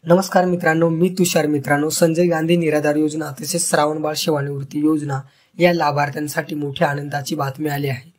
नमस्कार मित्रांनो, मी तुषार. मित्रांनो, संजय गांधी निराधार योजना तसेच श्रावणबाळ सेवानिवृत्ती योजना या लाभार्थ्यांसाठी मोठ्या आनंदाची बातमी आली आहे.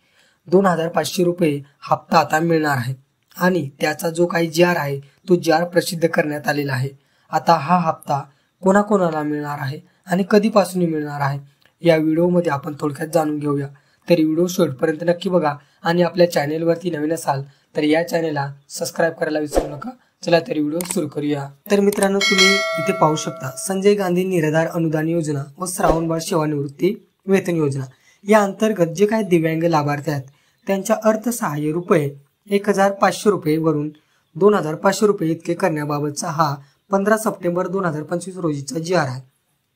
2500 रुपये हप्ता आता मिळणार आहे आणि त्याचा जो काही जार आहे तो जार प्रसिद्ध करण्यात आलेला आहे. आता हा हप्ता कोणाकोणाला मिळणार आहे आणि कधीपासून मिळणार आहे या व्हिडिओमध्ये आपण थोडक्यात जाणून घेऊया. तर व्हिडिओ शेवटपर्यंत नक्की बघा आणि आपल्या चॅनेलवरती नवीन असाल तर या चॅनेलला सबस्क्राईब करायला विसरू नका. चला तर व्हिडिओ सुरू करूया. तर मित्रांनो, तुम्ही इथे पाहू शकता संजय गांधी निराधार अनुदान योजना व श्रावणबाळ सेवानिवृत्ती वेतन योजना या अंतर्गत जे काही दिव्यांग लाभार्थी आहेत त्यांच्या अर्थसहाय्य रुपये 1500 रुपये वरून 2500 रुपये इतके करण्याबाबतचा हा 15 सप्टेंबर 2025 रोजीचा जार आहे.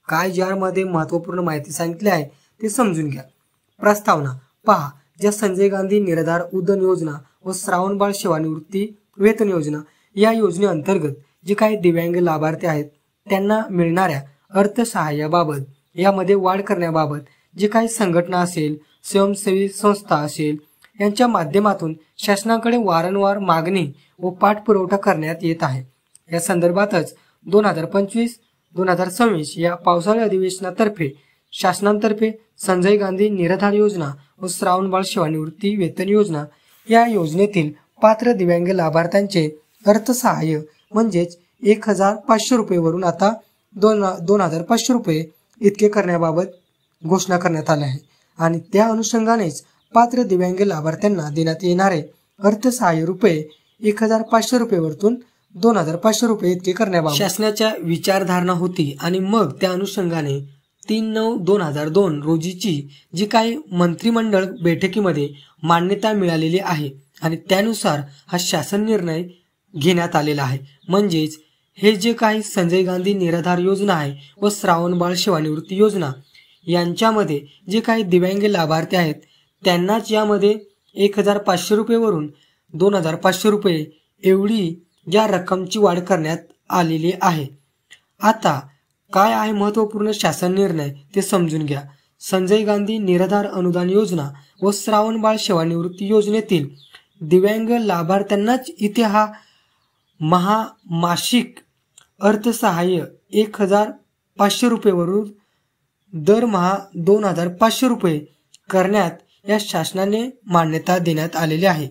काय जार मध्ये महत्वपूर्ण माहिती सांगितली आहे ते समजून घ्या. प्रस्तावना पहा. ज्या संजय गांधी निराधार उदन योजना व श्रावणबाळ सेवानिवृत्ती वेतन योजना या योजनेअंतर्गत जे काही दिव्यांग लाभार्थी आहेत त्यांना मिळणाऱ्या अर्थसहाय्याबाबत यामध्ये वाढ करण्याबाबत जे काही संघटना असेल, स्वयंसेवी संस्था असेल यांच्या माध्यमातून शासनाकडे वारंवार मागणी व पाठपुरावा करण्यात येत आहे. या संदर्भातच 2025-2026 या पावसाळी अधिवेशनातर्फे शासनातर्फे संजय गांधी निराधार योजना व श्रावणबाळ सेवानिवृत्ती वेतन योजना या योजनेतील पात्र दिव्यांग लाभार्थ्यांचे अर्थसहाय्य म्हणजेच 1500 रुपये वरून आता 2500 रुपये इतके करण्याबाबत घोषणा करण्यात आली आहे आणि त्या अनुषंगानेच पात्र दिव्यांग लाभार्थ्यांना देण्यात येणारे अर्थसहाय्य रुपये 1500 रुपये वरतून 2500 रुपये इतके करण्याबाबत शासनाच्या विचारधारणा होती आणि मग त्या अनुषंगाने 3/9/2002 रोजीची जी काही मंत्रिमंडळ बैठकीमध्ये मान्यता मिळालेली आहे आणि त्यानुसार हा शासन निर्णय घेण्यात आलेला आहे. म्हणजेच हे जे काही संजय गांधी निराधार योजना आहे व श्रावणबाळ सेवानिवृत्ती योजना यांच्यामध्ये जे काही दिव्यांग लाभार्थी आहेत त्यांनाच यामध्ये 1500 रुपये वरून 2500 रुपये एवढी या रक्कमची वाढ करण्यात आलेली आहे. आता काय आहे महत्वपूर्ण शासन निर्णय ते समजून घ्या. संजय गांधी निराधार अनुदान योजना व श्रावणबाळ सेवानिवृत्ती योजनेतील दिव्यांग लाभार्थ्यांनाच इथे हा मासिक अर्थसहाय्य 1500 रुपये वरून दरमहा 2500 रुपये करण्यात या शासनाने मान्यता देण्यात आलेली आहे.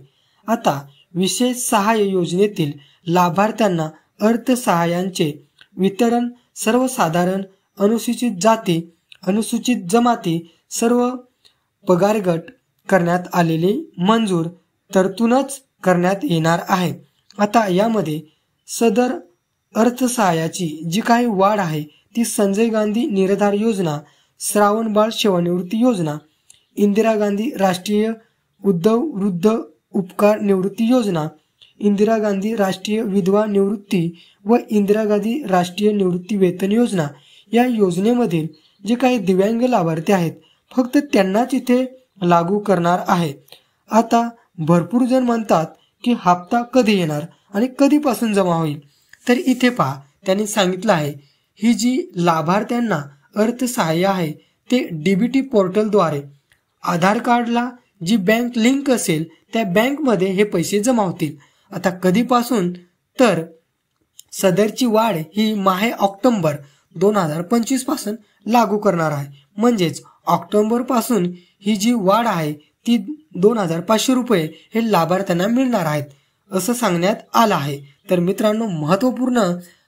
आता विशेष सहाय्य योजनेतील लाभार्थ्यांना अर्थसहाय्यांचे वितरण सर्वसाधारण अनुसूचित जाती अनुसूचित जमाती सर्व पगार गट करण्यात आलेले मंजूर तरतूनच करण्यात येणार आहे. आता यामध्ये सदर अर्थसहाय्याची जी काही वाढ आहे ती संजय गांधी निराधार योजना, श्रावणबाळ सेवानिवृत्ती योजना, इंदिरा गांधी राष्ट्रीय वृद्ध उपकार निवृत्ती योजना, इंदिरा गांधी राष्ट्रीय विधवा निवृत्ती व इंदिरा गांधी राष्ट्रीय निवृत्ती वेतन योजना या योजनेमधील जे काही दिव्यांग लाभार्थी आहेत फक्त त्यांनाच इथे लागू करणार आहे. आता भरपूर जण म्हणतात की हप्ता कधी येणार आणि कधीपासून जमा होईल. तर इथे पहा, त्यांनी सांगितलं आहे ही जी लाभार्थ्यांना अर्थसहाय्य आहे ते डीबीटी पोर्टलद्वारे आधार कार्डला जी बँक लिंक असेल त्या बँकमध्ये हे पैसे जमा होतील. आता कधीपासून तर सदरची वाढ ही माहे ऑक्टोबर 2025 पासून लागू करणार आहे. म्हणजेच ऑक्टोबर पासून ही जी वाढ आहे ती 2500 रुपये हे लाभार्थ्यांना मिळणार आहेत असं सांगण्यात आलं आहे. तर मित्रांनो, महत्वपूर्ण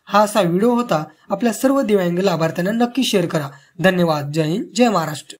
हा असा व्हिडिओ होता. आपल्या सर्व दिव्यांग लाभार्थ्यांना नक्की शेअर करा. धन्यवाद. जय हिंद, जय महाराष्ट्र.